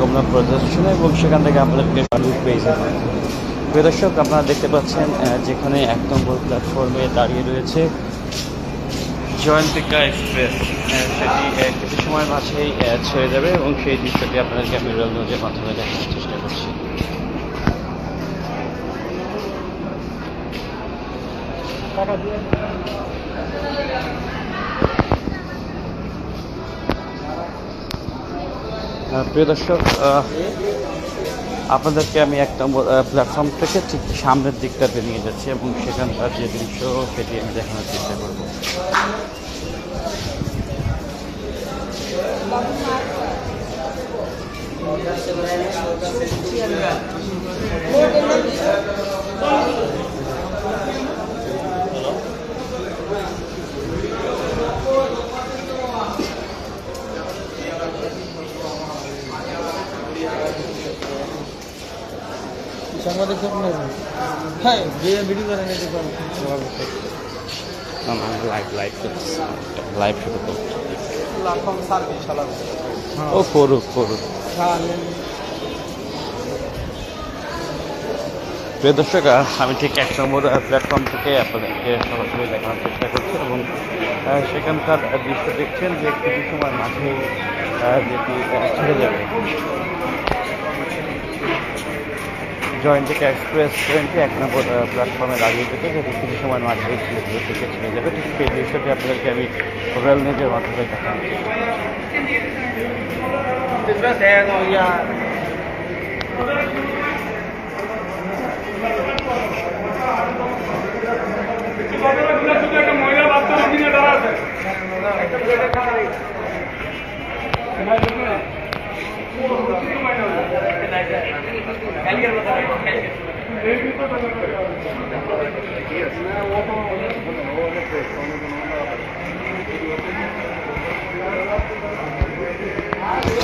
কমলা প্রদর্শনী এবং সেখান থেকে আপনাদেরকে পেয়ে যাবেন। প্রিয় দর্শক, আপনারা দেখতে পাচ্ছেন যেখানে 1 নম্বর প্ল্যাটফর্মে দাঁড়িয়ে রয়েছে জয়ন্তিকা এক্সপ্রেস। সেটি কিছু সময়ের মাঝেই ছেড়ে যাবে এবং সেই দৃশ্যটি আপনাদেরকে আমি রেল নিউজের মাধ্যমে দেখানোর চেষ্টা করছি। প্রিয় দর্শক, আপনাদেরকে আমি 1 নম্বর প্ল্যাটফর্ম থেকে ঠিক সামনের দিকটাতে নিয়ে যাচ্ছি এবং সেখানকার যে দৃশ্য সেটি আমি দেখানোর চেষ্টা করব। সাংবাদিক হ্যাঁ যে ভিডিও করে নিতে লাইভ শুরু করছি। প্ল্যাটফর্ম সার্ভিস চালাবে ও করুক। প্রিয় দর্শক, আমি ঠিক 1 নম্বর প্ল্যাটফর্ম থেকে আপনাদেরকে সরাসরি দেখানোর চেষ্টা করছি এবং সেখানকার দৃশ্য দেখছেন যে কিছু সময় মাঝে যেটি ছেড়ে যাবে। জয়ন্তিকা এক্সপ্রেস ট্রেনটি 1 নম্বর প্ল্যাটফর্মে দাঁড়িয়ে থেকে যেটি কিছু সময় মাঝে থেকে ছেড়ে যাবে। ঠিক সেই দৃশ্যটি আপনাদেরকে আমি রেল নিউজের মাধ্যমে দেখানোর চেষ্টা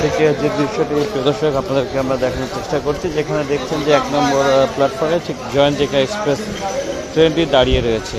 থেকে যে দৃশ্যটি প্রদর্শক আপনাদেরকে আমরা দেখানোর চেষ্টা করছি, যেখানে দেখছেন যে 1 নম্বর প্ল্যাটফর্মে ঠিক জয়ন্তিকা এক্সপ্রেস ট্রেনটি দাঁড়িয়ে রয়েছে।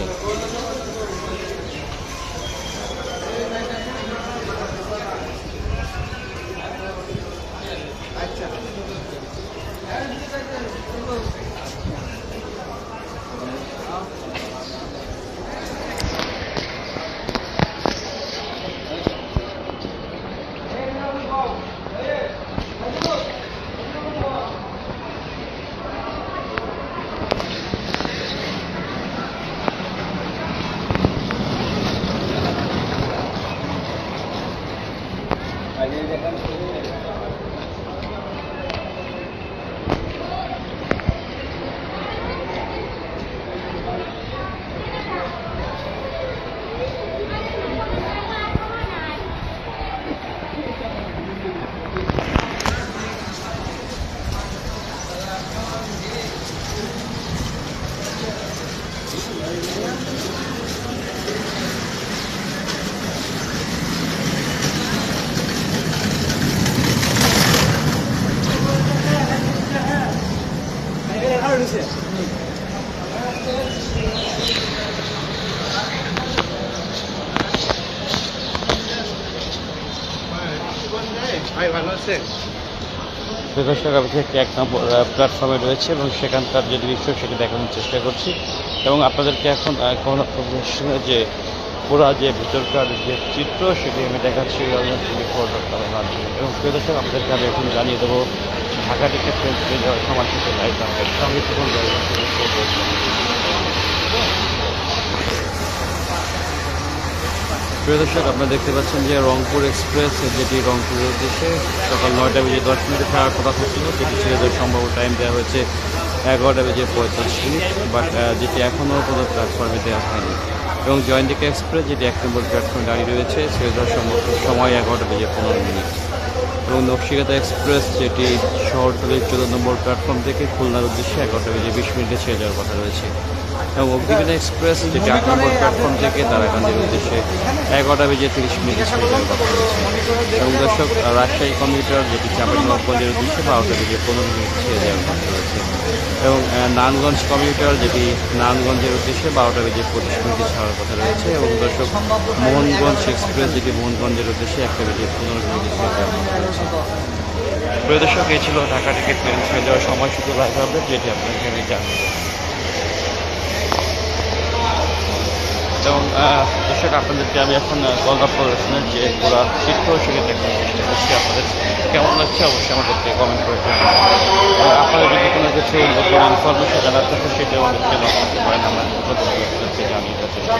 দর্শক, আমি ঠিক 1 নম্বর প্ল্যাটফর্মে রয়েছে এবং সেখানকার যে দৃশ্য সেটি দেখানোর চেষ্টা করছি এবং আপনাদেরকে এখন কমলা প্রদর্শনের যে পুরা যে ভিতরকার যে চিত্র সেটি আমি দেখাচ্ছি মাধ্যমে। এবং প্রিয় দর্শক, আপনাদেরকে আমি এখন জানিয়ে দেবো ঢাকা থেকে ট্রেন চলে যাওয়ার সময় থেকে লাইভ আপডেট সঙ্গে তখন প্রিয় দর্শক, আপনারা দেখতে পাচ্ছেন যে রংপুর এক্সপ্রেস যেটি রংপুরের উদ্দেশ্যে সকাল 9টা বেজে 10 মিনিটে ছাড়ার কথা ছিল, যেটি ছেড়ে দেওয়ার সম্ভব টাইম দেওয়া হয়েছে 11টা বেজে 45 মিনিট, বাট যেটি এখনও কোনো প্ল্যাটফর্মে দেওয়া হয়নি। এবং জয়ন্তিকা এক্সপ্রেস যেটি 1 নম্বর প্ল্যাটফর্মে দাঁড়িয়ে রয়েছে ছেড়ে দেওয়ার সম্ভব সময় 11টা বেজে 15 মিনিট। এবং নকশিকাতা এক্সপ্রেস যেটি শহরতলির 14 নম্বর প্ল্যাটফর্ম থেকে খুলনার উদ্দেশ্যে 11টা বেজে 20 মিনিটে ছেড়ে যাওয়ার কথা রয়েছে। এবং অগ্নিবীণা এক্সপ্রেস যেটি 8 নম্বর প্ল্যাটফর্ম থেকে তারাকান্দির উদ্দেশ্যে 11টা বেজে 30 মিনিটে ছেড়ে যাওয়ার কথা রয়েছে। এবং দর্শক, রাজশাহী কমিউটার যেটি চাঁপাইনবাবগঞ্জের উদ্দেশ্যে 12টা বেজে 15 মিনিট ছেড়ে যাওয়ার কথা রয়েছে। এবং নারায়ণগঞ্জ কমিউটার যেটি নারায়ণগঞ্জের উদ্দেশ্যে 12টা বেজে 25 মিনিটে ছাড়ার কথা রয়েছে। এবং দর্শক, মোহনগঞ্জ এক্সপ্রেস যেটি মোহনগঞ্জের উদ্দেশ্যে 1টা বেজে 15 মিনিটে ছেড়ে যাওয়ার কথা রয়েছে। প্রিয় দর্শক, এই ছিল ঢাকা টিকিট প্লেন ছেড়ে যাওয়ার সময়সূচি লাইভ আপডেট, যেটি আপনাদেরকে আমি জানি। এবং দর্শক, আপনাদেরকে আমি এখন কলকাতা রেস্টুরেন্ট যে পুরা চিত্র সেটা দেখানোর চেষ্টা করছি। আপনাদের কেমন লাগছে অবশ্যই আমাদেরকে কমেন্ট করে জানাবেন। এবং আপনারা যদি কোনো কিছু নতুন ইনফরমেশন জানার থাকে সেটাও আমাদেরকে নক করতে পারেন, আমরা আপনাদেরকে জানিয়ে দেওয়ার চেষ্টা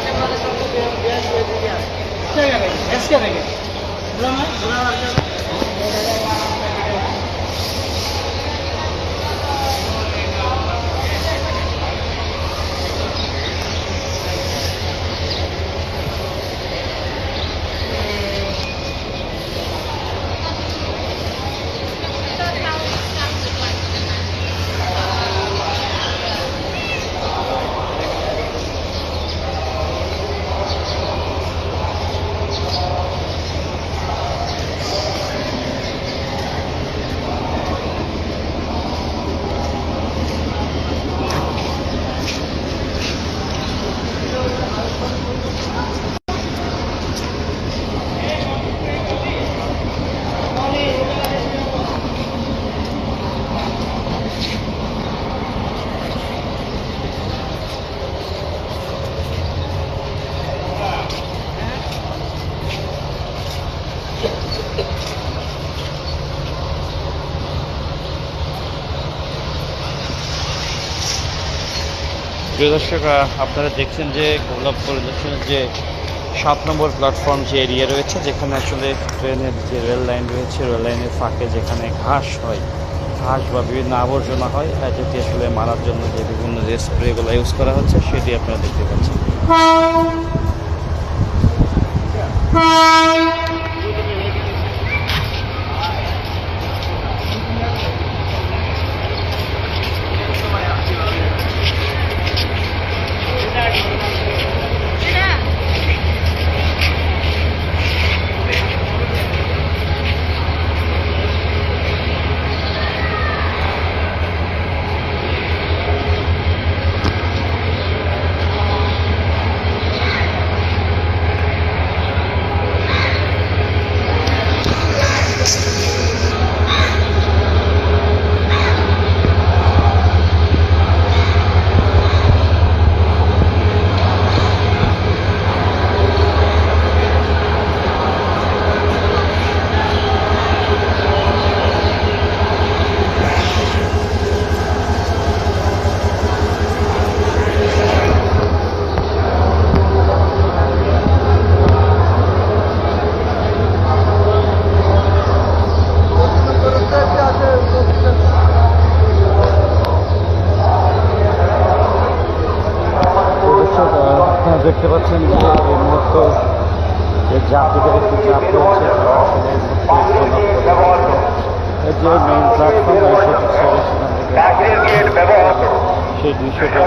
প্রিয় দর্শক, আপনারা দেখছেন যে গোলাপ পরিদর্শনের যে 7 নম্বর প্ল্যাটফর্ম যে এরিয়া রয়েছে, যেখানে আসলে ট্রেনের যে রেল লাইন রয়েছে, রেল লাইনের ফাঁকে যেখানে ঘাস হয়, ঘাস বা বিভিন্ন আবর্জনা হয়, যেটি আসলে মারার জন্য যে বিভিন্ন যে স্প্রেগুলো ইউজ করা হচ্ছে সেটি আপনারা দেখতে পাচ্ছেন। দেখতে পাচ্ছেন যে এই মুহূর্তে যে যাত্রীদের একটু চাপ রয়েছে, যে মেইন প্ল্যাটফর্ম সেই দৃশ্যটি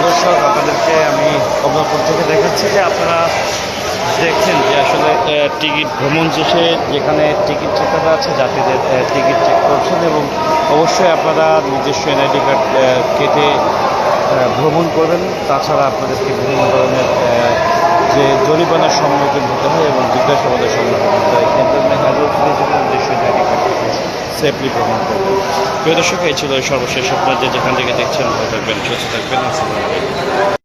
দর্শক, আপনাদেরকে আমি কমলাপুর থেকে দেখাচ্ছি যে আপনারা দেখছেন যে আসলে টিকিট ভ্রমণ শেষে যেখানে টিকিট চেকাররা আছে যাত্রীদের টিকিট চেক করছেন এবং অবশ্যই আপনারা নিজস্ব এনআইডি কার্ড কেটে ভ্রমণ করবেন। তাছাড়া আপনাদেরকে বিভিন্ন ধরনের যে জরিমানার সম্মুখীন হতে হয় এবং জিজ্ঞাসাবাদের সম্মুখীন হতে হয়, কিন্তু সেফলি ভ্রমণ করবেন। প্রিয় দর্শক, এই ছিল সর্বশেষ আপনাদের যেখান থেকে দেখছেন, ভালো থাকবেন, সুস্থ থাকবেন। আসসালামু আলাইকুম।